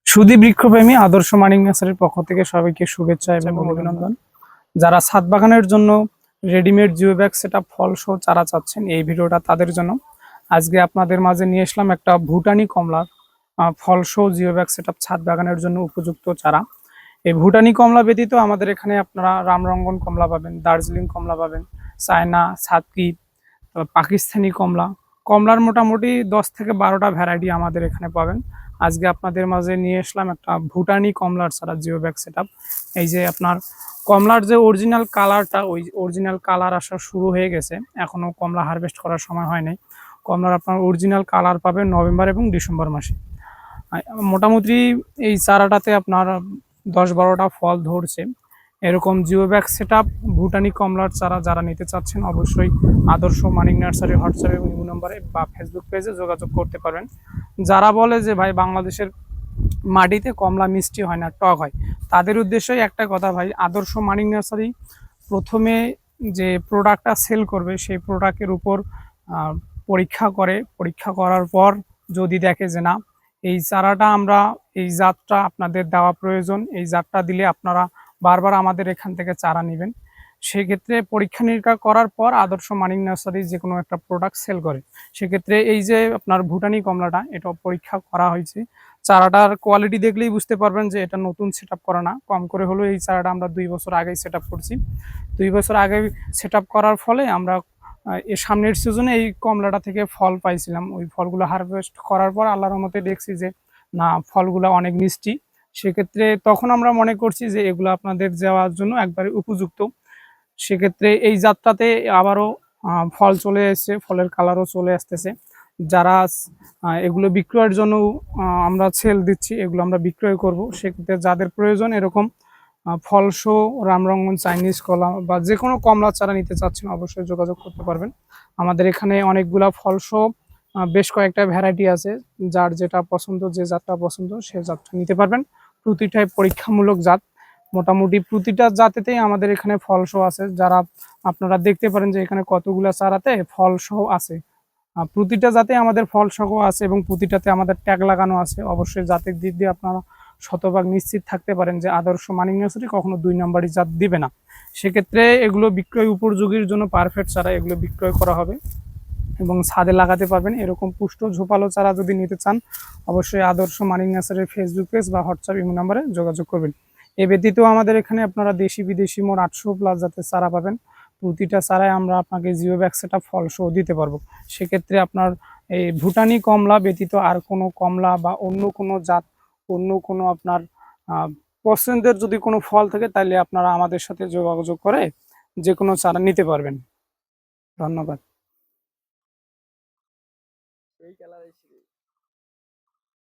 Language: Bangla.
সুধী বৃক্ষপ্রেমী আদর্শ মানিক নার্সারির পক্ষ থেকে সবাইকে শুভেচ্ছা এবং অভিনন্দন। যারা ছাদ বাগানের জন্য রেডিমেড জিও ব্যাগ সেটআপ ফল সহ চারা চাচ্ছেন, এই ভিডিওটা তাদের জন্য। আজকে আপনাদের মাঝে নিয়ে আসলাম একটা ভুটানি কমলার ফল সহ জিও ব্যাগ সেটআপ ছাদ বাগানের জন্য উপযুক্ত চারা। এই ভুটানি কমলা ব্যতীত আমাদের এখানে আপনারা রামরঙ্গন কমলা পাবেন, দার্জিলিং কমলা পাবেন, চায়না, সাতকি, পাকিস্তানি কমলা। কমলার মোটামুটি 10 থেকে 12টা ভ্যারাইটি আমাদের এখানে পাবেন। আজকে আপনাদের মাঝে নিয়ে আসলাম একটা ভুটানি কমলার চারা জিও ব্যাগ সেটআপ। এই যে আপনার কমলার যে অরিজিনাল কালারটা, ওই অরিজিনাল কালার আসা শুরু হয়ে গেছে, এখনো কমলা হারভেস্ট করার সময় হয় নাই। কমলার আপনার অরিজিনাল কালার পাবেন নভেম্বর এবং ডিসেম্বর মাসে। মোটামুটি এই চারাটাতে আপনার 10-12টা ফল ধরছে। এরকম জিও ব্যাগ সেটআপ ভুটানি কমলার চারা যারা নিতে চাচ্ছেন, অবশ্যই আদর্শ মানিক নার্সারি হোয়াটসঅ্যাপ এবং ইমো নম্বরে বা ফেসবুক পেজে যোগাযোগ করতে পারবেন। যারা বলে যে ভাই বাংলাদেশের মাটিতে কমলা মিষ্টি হয় না, টক হয়, তাদের উদ্দেশ্যই একটা কথা ভাই, আদর্শ মানিক নার্সারি প্রথমে যে প্রোডাক্টটা সেল করবে সেই প্রোডাক্টের উপর পরীক্ষা করে। পরীক্ষা করার পর যদি দেখে যে না, এই চারাটা আমরা, এই জাতটা আপনাদের দেওয়া প্রয়োজন, এই জাতটা দিলে আপনারা বারবার আমাদের এখান থেকে চারা নেবেন, সেক্ষেত্রে পরীক্ষা নিরীক্ষা করার পর আদর্শ মানিক নার্সারি যে কোনো একটা প্রোডাক্ট সেল করে। সেক্ষেত্রে এই যে আপনার ভুটানি কমলাটা, এটা পরীক্ষা করা হয়েছে। চারাটার কোয়ালিটি দেখলেই বুঝতে পারবেন যে এটা নতুন সেট করা না। কম করে হলেও এই চারাটা আমরা 2 বছর আগেই সেট করছি। 2 বছর আগে সেট করার ফলে আমরা এর সামনের সিজনে এই কমলাটা থেকে ফল পাইছিলাম। ওই ফলগুলো হারভেস্ট করার পর আল্লাহর রহমতে দেখছি যে না, ফলগুলো অনেক মিষ্টি। সেক্ষেত্রে তখন আমরা মনে করছি যে এগুলো আপনাদের দেওয়ার জন্য একবারে উপযুক্ত। সেক্ষেত্রে এই যাত্রাতে আবারও ফল চলে এসেছে, ফলের কালারও চলে আসতেছে। যারা এগুলো বিক্রয়ের জন্য আমরা সেল দিচ্ছি, এগুলো আমরা বিক্রয় করব। সেক্ষেত্রে যাদের প্রয়োজন এরকম ফলসহ রামরঙ্গন চাইনিজ কলা বা যে কোনো কমলা চারা নিতে চাচ্ছেন, অবশ্যই যোগাযোগ করতে পারবেন। আমাদের এখানে অনেকগুলা ফলসহ বেশ কয়েকটা ভ্যারাইটি আছে। যার যেটা পছন্দ, যে জাতটা পছন্দ সে জাতটা নিতে পারবেন। প্রতিটাই পরীক্ষামূলক জাত। মোটামুটি প্রতিটা জাতেতেই আমাদের এখানে ফল সহ আছে। যারা আপনারা দেখতে পারেন যে এখানে কতগুলা চারাতে ফল সহ আছে। প্রতিটা জাতে আমাদের ফল সহ আছে এবং প্রতিটাতে আমাদের ট্যাগ লাগানো আছে। অবশ্যই জাতের দিক দিয়ে আপনারা শতভাগ নিশ্চিত থাকতে পারেন যে আদর্শ মানিক নার্সারি কখনো 2 নাম্বারই জাত দিবে না। সেক্ষেত্রে এগুলো বিক্রয় উপযোগীর জন্য পারফেক্ট চারা, এগুলো বিক্রয় করা হবে এবং ছাদে লাগাতে পারবেন। এরকম পুষ্ট ঝোপালো চারা যদি নিতে চান, অবশ্যই আদর্শ মানিক নার্সারির ফেসবুক পেজ বা হোয়াটসঅ্যাপ ইমো নাম্বারে যোগাযোগ করবেন। এ ব্যতীত আমাদের এখানে আপনারা দেশি বিদেশি মোট 800+ জাতের চারা পাবেন। প্রতিটা চারায় আমরা আপনাকে জিও ব্যাগ সেটআপ ফল সহ দিতে পারবো। সেক্ষেত্রে আপনার এই ভুটানি কমলা ব্যতীত আর কোনো কমলা বা অন্য কোনো জাত, অন্য কোনো আপনার পছন্দের যদি কোনো ফল থাকে, তাহলে আপনারা আমাদের সাথে যোগাযোগ করে যে কোনো চারা নিতে পারবেন। ধন্যবাদ।